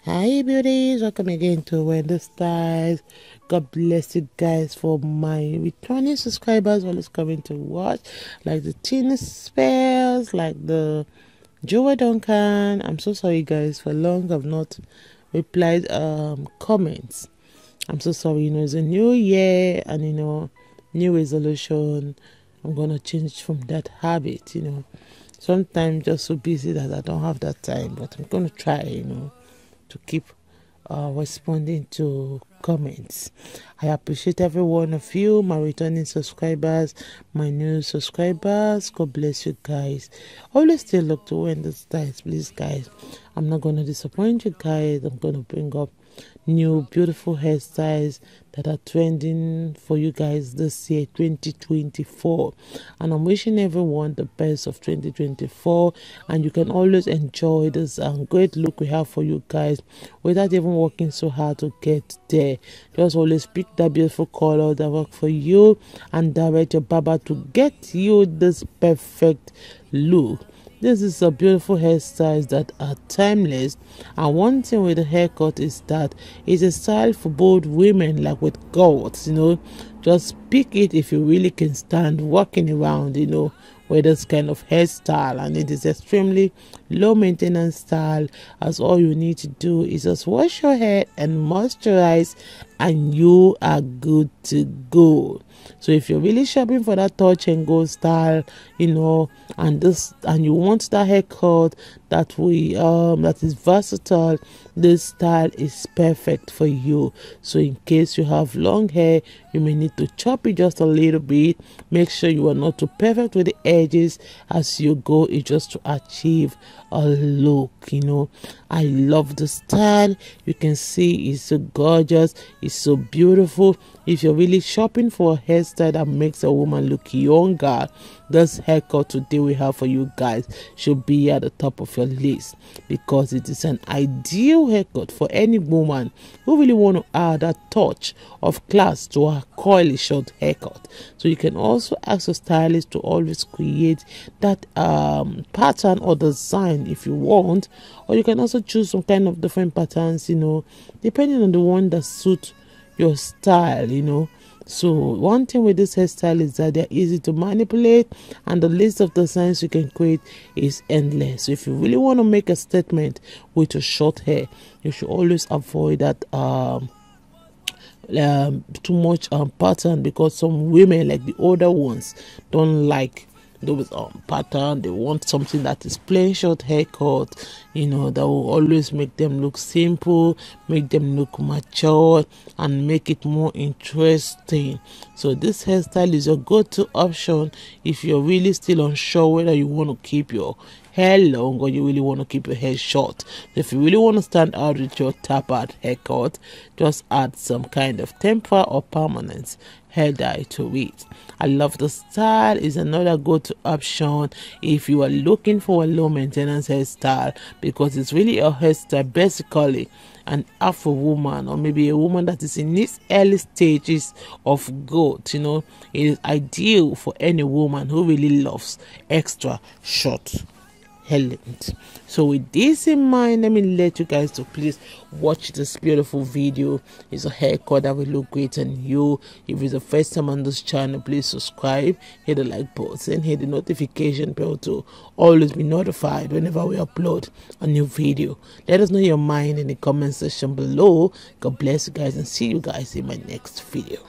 Hi beauties, welcome again to Hairstyles. God bless you guys for my returning subscribers always coming to watch, like the Tina Spells, like the Joe Duncan. I'm so sorry guys for long I've not replied comments. I'm so sorry, it's a new year and new resolution. I'm gonna change from that habit, Sometimes just so busy that I don't have that time, but I'm gonna try, to keep responding to comments. I appreciate every one of you, my returning subscribers, my new subscribers. God bless you guys. Always still look to win the styles, please guys. I'm not gonna disappoint you guys. I'm gonna bring up new beautiful hairstyles that are trending for you guys this year 2024, and I'm wishing everyone the best of 2024, and you can always enjoy this great look we have for you guys without even working so hard to get there. Just always pick that beautiful color that works for you and direct your barber to get you this perfect look. This is a beautiful hairstyles that are timeless, and one thing with the haircut is that it's a style for both women like with girls, just pick it if you really can stand walking around, with this kind of hairstyle, and it is extremely low maintenance style, as all you need to do is just wash your hair and moisturize and you are good to go. So if you're really shopping for that touch and go style, and you want that haircut that is versatile, this style is perfect for you. So in case you have long hair, you may need to chop it just a little bit. Make sure you are not too perfect with the edges as you go. It's just to achieve a look. I love the style. You can see it's so gorgeous, it's so beautiful. If you're really shopping for a hairstyle that makes a woman look younger, this haircut today we have for you guys should be at the top of your list, because it is an ideal haircut for any woman who really want to add a touch of class to her coily short haircut. So you can also ask your stylist to always create that pattern or design if you want, or you can also choose some kind of different patterns, depending on the one that suits your style. So one thing with this hairstyle is that they're easy to manipulate, and the list of designs you can create is endless. So if you really want to make a statement with your short hair, you should always avoid that too much pattern, because some women, like the older ones, don't like those pattern. They want something that is plain short haircut, that will always make them look simple, make them look mature, and make it more interesting. So this hairstyle is a go-to option if you're really still unsure whether you want to keep your hair long or you really want to keep your hair short. So if you really want to stand out with your tapered haircut, just add some kind of temper or permanent hair dye to it. I love the style. Is another go-to option if you are looking for a low maintenance hairstyle, because it's really a hairstyle basically an Afro woman, or maybe a woman that is in its early stages of growth. It is ideal for any woman who really loves extra short hair length. So with this in mind, let me let you guys to please watch this beautiful video. It's a haircut that will look great on you. If it's the first time on this channel, please subscribe, hit the like button, hit the notification bell to always be notified whenever we upload a new video. Let us know your mind in the comment section below. God bless you guys, and see you guys in my next video.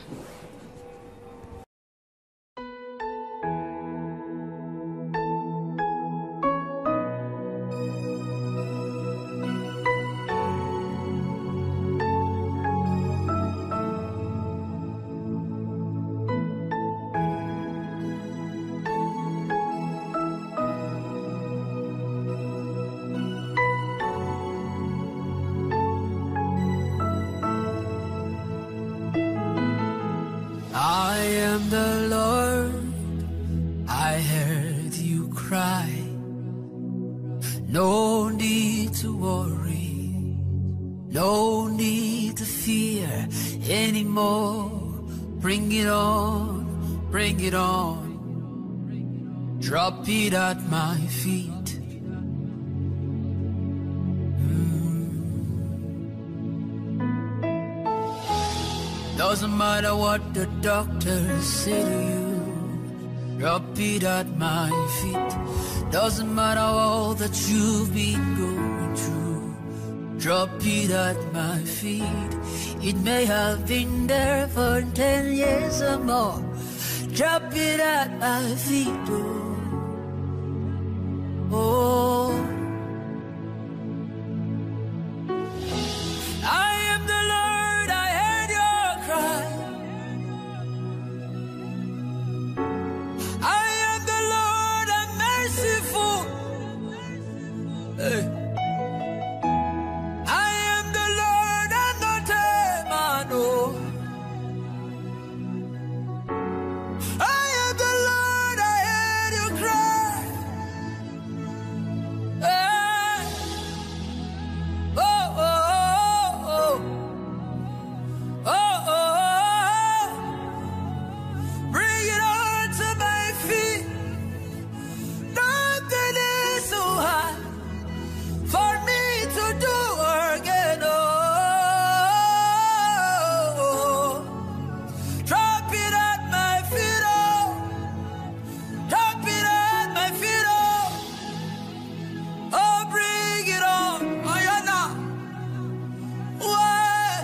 I am the Lord, I heard you cry. No need to worry, no need to fear anymore. Bring it on, bring it on. Drop it at my feet. Doesn't matter what the doctors say to you, drop it at my feet. Doesn't matter all that you've been going through, drop it at my feet. It may have been there for 10 years or more, drop it at my feet. Oh, I am the Lord, I heard your cry. I am the Lord, I'm merciful. Hey. I am the Lord, I'm not a man. Oh. I am the Lord, I heard you cry. Hey. Oh, oh, oh, oh. Oh, oh, oh. Bring it on to my feet. Nothing is so hard for me to do again. Oh, drop it at my feet. Oh, drop it at my feet. Oh, bring it on. Ayana. Why?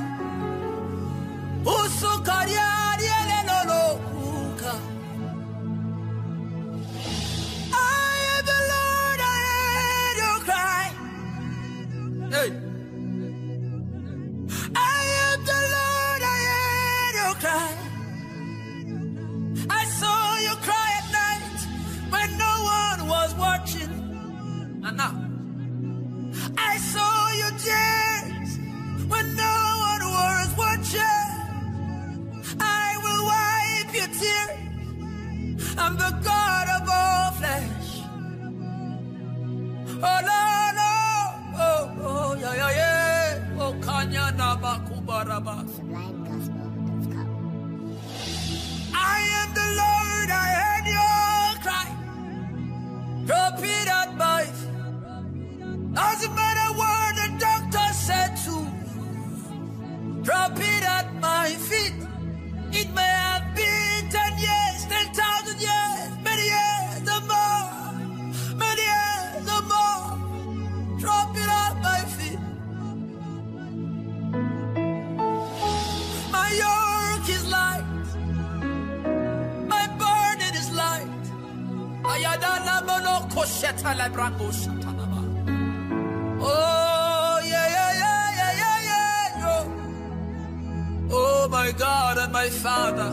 Usukariari eleno kuka. I am the Lord, I heard you cry. Hey. I am the Lord, I heard you cry. I saw you cry at night when no one was watching. And now, I saw your tears when no one was watching. I will wipe your tears. I'm the God of all flesh. Oh, no, no. Oh, oh, yeah, yeah, yeah. Oh, Kanya Nabakubarabas. SublimeGospel.com. I am the Lord, I heard your cry. Drop it at my feet. Doesn't matter what the doctor said to. Drop it at my feet. It may have been 10 years, 10,000 years, many years or more, many years or more. Drop it at my feet. My yoke is light, my burden is light. Ayadala mono kosheta la brango shatanaba. Oh, yeah, yeah, yeah, yeah, yeah, yeah, yo. Oh, my God and my Father.